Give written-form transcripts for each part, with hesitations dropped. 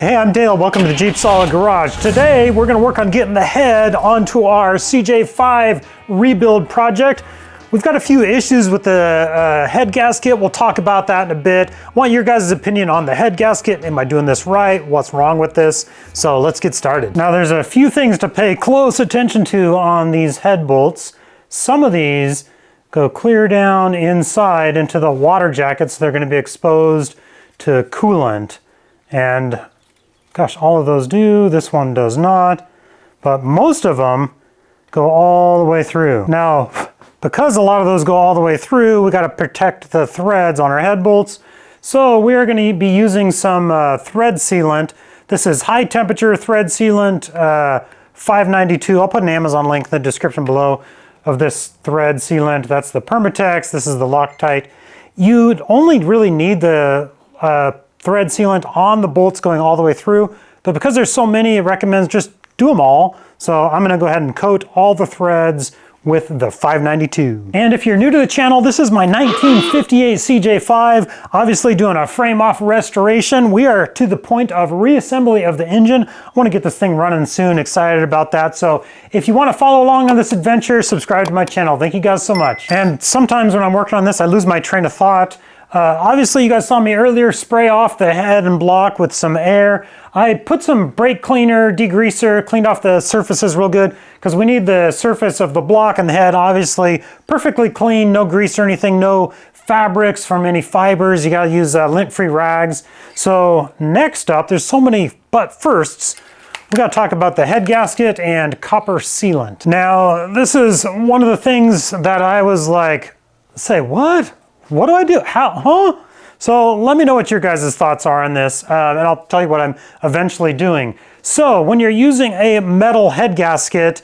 Hey, I'm Dale. Welcome to the JeepSolid Garage. Today, we're going to work on getting the head onto our cj5 rebuild project. We've got a few issues with the head gasket. We'll talk about that in a bit. I want your guys' opinion on the head gasket. Am I doing this right? What's wrong with this? So let's get started. Now, there's a few things to pay close attention to on these head bolts. Some of these go clear down inside into the water jackets. They're going to be exposed to coolant. And gosh, all of those do. This one does not, but most of them go all the way through. Now, because a lot of those go all the way through, we got to protect the threads on our head bolts. So we are going to be using some thread sealant. This is high temperature thread sealant 592. I'll put an Amazon link in the description below of this thread sealant. That's the Permatex. This is the Loctite. You'd only really need the thread sealant on the bolts going all the way through, but because there's so many, it recommends just do them all. So I'm going to go ahead and coat all the threads with the 592. And if you're new to the channel, this is my 1958 cj5, obviously doing a frame off restoration. We are to the point of reassembly of the engine. I want to get this thing running soon, excited about that. So if you want to follow along on this adventure, subscribe to my channel. Thank you guys so much. And sometimes when I'm working on this, I lose my train of thought. Obviously, you guys saw me earlier spray off the head and block with some air. I put some brake cleaner, degreaser, cleaned off the surfaces real good because we need the surface of the block and the head obviously perfectly clean, no grease or anything, no fabrics from any fibers. You got to use lint-free rags. So next up, there's so many but firsts. We got to talk about the head gasket and copper sealant. Now, this is one of the things that I was like, say what? What do I do? How? Huh? So let me know what your guys' thoughts are on this, and I'll tell you what I'm eventually doing. So when you're using a metal head gasket,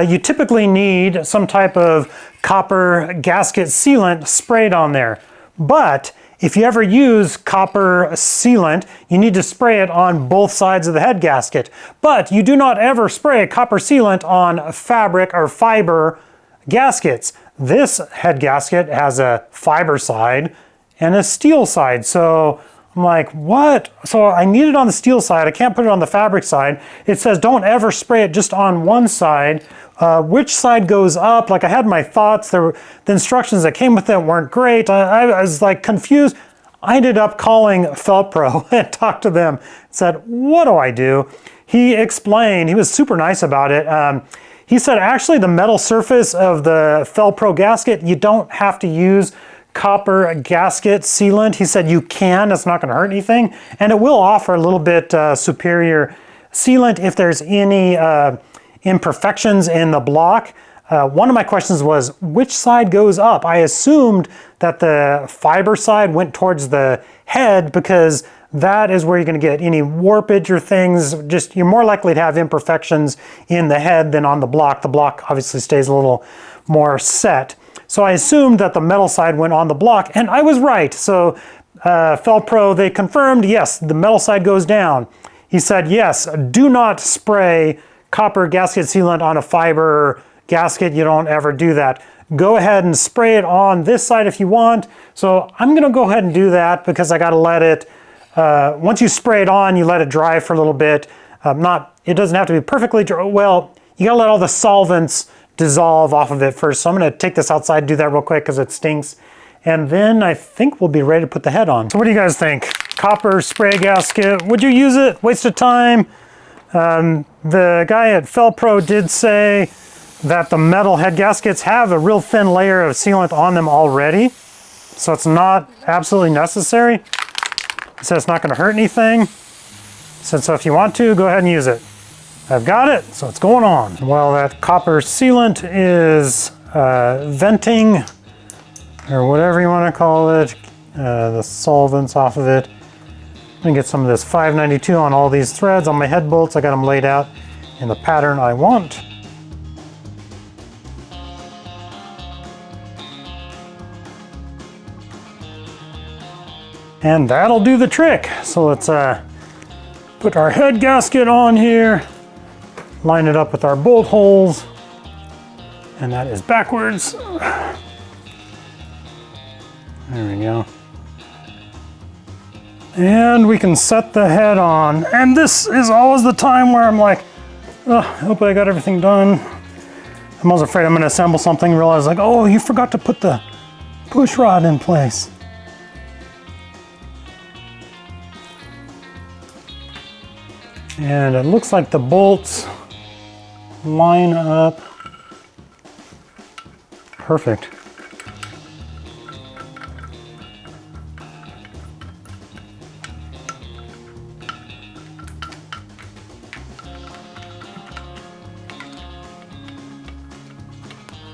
you typically need some type of copper gasket sealant sprayed on there. But if you ever use copper sealant, you need to spray it on both sides of the head gasket. But you do not ever spray copper sealant on fabric or fiber gaskets. This head gasket has a fiber side and a steel side. So I'm like, what? So I need it on the steel side. I can't put it on the fabric side. It says don't ever spray it just on one side. Which side goes up? Like I had my thoughts. The instructions that came with it weren't great. I was like confused. I ended up calling Felpro and talked to them. Said, what do I do? He explained. He was super nice about it. He said, actually, the metal surface of the Felpro gasket, you don't have to use copper gasket sealant. He said you can, it's not going to hurt anything, and it will offer a little bit superior sealant if there's any imperfections in the block. One of my questions was, which side goes up? I assumed that the fiber side went towards the head because that is where you're going to get any warpage or things. Just you're more likely to have imperfections in the head than on the block. The block obviously stays a little more set. So I assumed that the metal side went on the block, and I was right. So Felpro, they confirmed, yes, the metal side goes down. He said, yes, do not spray copper gasket sealant on a fiber gasket. You don't ever do that. Go ahead and spray it on this side if you want. So I'm going to go ahead and do that because I got to let it, once you spray it on, you let it dry for a little bit. It doesn't have to be perfectly dry. Well, you got to let all the solvents dissolve off of it first. So I'm going to take this outside and do that real quick because it stinks. And then I think we'll be ready to put the head on. So what do you guys think? Copper spray gasket, would you use it? Waste of time? The guy at Felpro did say that the metal head gaskets have a real thin layer of sealant on them already. So it's not absolutely necessary. He said it's not going to hurt anything. He said, so if you want to, go ahead and use it. I've got it, so it's going on. Well, that copper sealant is venting, or whatever you want to call it, the solvents off of it. I'm gonna get some of this 592 on all these threads on my head bolts. I got them laid out in the pattern I want. And that'll do the trick. So let's put our head gasket on here, line it up with our bolt holes, and that is backwards. There we go. And we can set the head on. And this is always the time where I'm like, oh, I hope I got everything done. I'm always afraid I'm gonna assemble something and realize like, oh, you forgot to put the push rod in place. And it looks like the bolts line up perfect.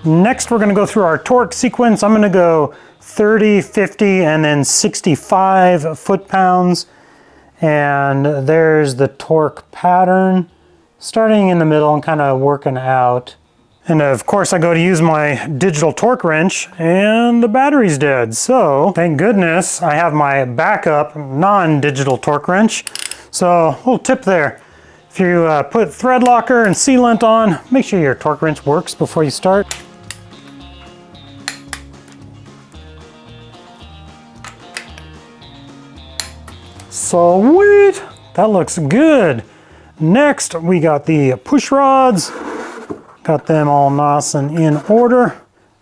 Next, we're going to go through our torque sequence. I'm going to go 30, 50, and then 65 foot-pounds. And there's the torque pattern, starting in the middle and kind of working out. And of course, I go to use my digital torque wrench, and the battery's dead. So, thank goodness, I have my backup non-digital torque wrench. So, a little tip there. If you put thread locker and sealant on, make sure your torque wrench works before you start. Sweet, that looks good. Next, we got the push rods. Got them all nice and in order.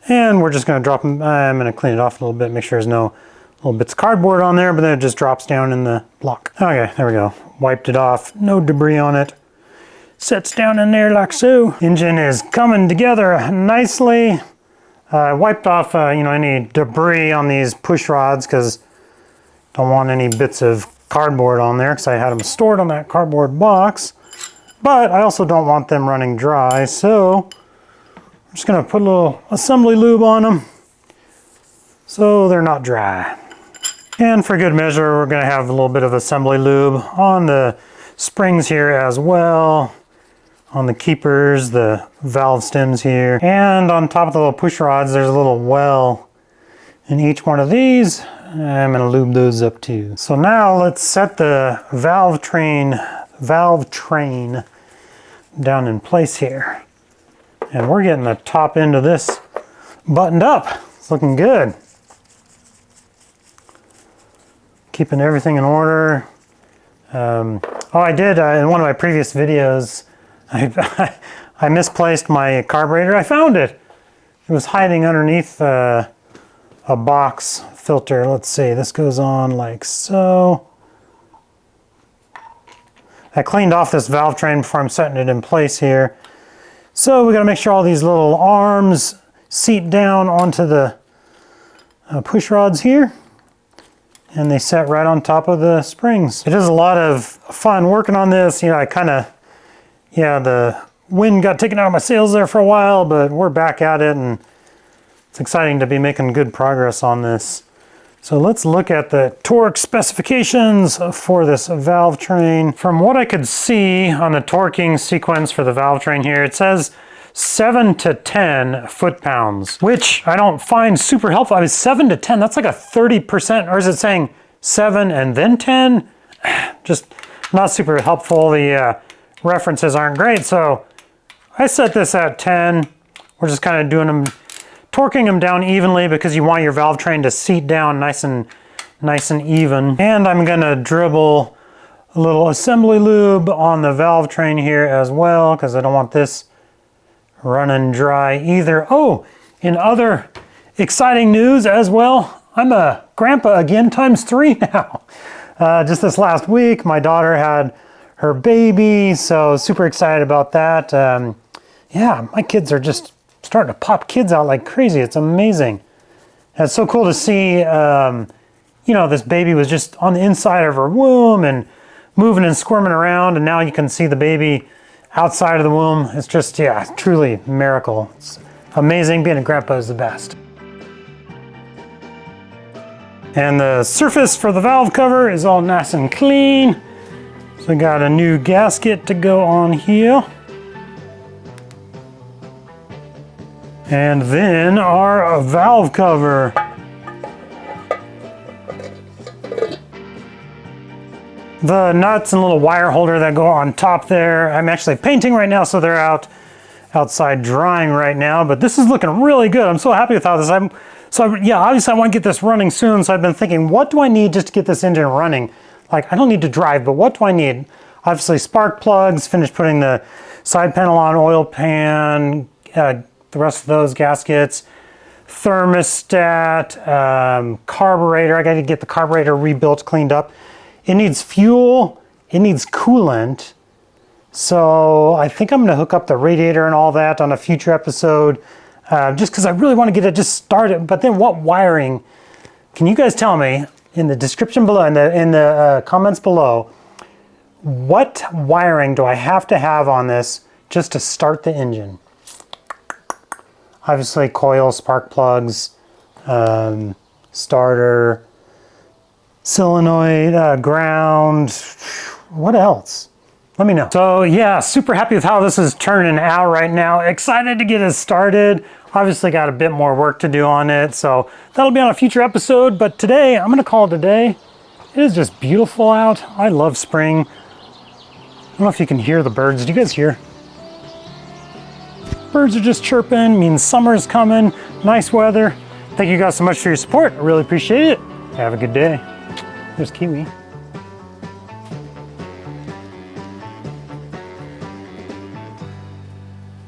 And we're just gonna drop them, I'm gonna clean it off a little bit, make sure there's no little bits of cardboard on there, but then it just drops down in the block. Okay, there we go. Wiped it off, no debris on it. Sets down in there like so. Engine is coming together nicely. Wiped off any debris on these push rods because don't want any bits of cardboard on there because I had them stored on that cardboard box. But I also don't want them running dry, so I'm just gonna put a little assembly lube on them so they're not dry. And for good measure, we're gonna have a little bit of assembly lube on the springs here as well, on the keepers, the valve stems here, and on top of the little push rods, there's a little well in each one of these. I'm gonna lube those up too. So now let's set the valve train down in place here. And we're getting the top end of this buttoned up. It's looking good. Keeping everything in order. I did in one of my previous videos, I misplaced my carburetor. I found it. It was hiding underneath a box filter. Let's see, this goes on like so. I cleaned off this valve train before I'm setting it in place here. So we gotta make sure all these little arms seat down onto the push rods here. And they set right on top of the springs. It is a lot of fun working on this. You know, the wind got taken out of my sails there for a while, but we're back at it and it's exciting to be making good progress on this. So let's look at the torque specifications for this valve train. From what I could see on the torquing sequence for the valve train here, it says 7 to 10 foot-pounds, which I don't find super helpful. I mean, 7 to 10, that's like a 30%, or is it saying 7 and then 10? Just not super helpful. The references aren't great, so I set this at 10. We're just kind of doing them, torquing them down evenly because you want your valve train to seat down nice and even. And I'm gonna dribble a little assembly lube on the valve train here as well because I don't want this running dry either. Oh, in other exciting news as well, I'm a grandpa again ×3 now. Just this last week, my daughter had her baby, so super excited about that. Yeah, my kids are just starting to pop kids out like crazy. It's amazing. And it's so cool to see, this baby was just on the inside of her womb and moving and squirming around, and now you can see the baby outside of the womb. It's just, yeah, truly a miracle. It's amazing. Being a grandpa is the best. And the surface for the valve cover is all nice and clean. So I got a new gasket to go on here. And then our valve cover. The nuts and little wire holder that go on top there, I'm actually painting right now, so they're outside drying right now, but this is looking really good. I'm so happy with how this, obviously I want to get this running soon, so I've been thinking, what do I need just to get this engine running? Like, I don't need to drive, but what do I need? Obviously spark plugs, finished putting the side panel on, oil pan, the rest of those gaskets, thermostat, carburetor. I got to get the carburetor rebuilt, cleaned up. It needs fuel, it needs coolant. So I think I'm gonna hook up the radiator and all that on a future episode, just because I really want to get it just started. But then what wiring? Can you guys tell me in the description below, in the comments below, what wiring do I have to have on this just to start the engine? Obviously coil, spark plugs, starter, solenoid, ground, what else? Let me know. So yeah, super happy with how this is turning out right now. Excited to get it started. Obviously got a bit more work to do on it, so that'll be on a future episode. But today, I'm gonna call it a day. It is just beautiful out. I love spring. I don't know if you can hear the birds. Do you guys hear? Birds are just chirping, means summer's coming, nice weather. Thank you guys so much for your support. I really appreciate it. Have a good day. There's Kiwi.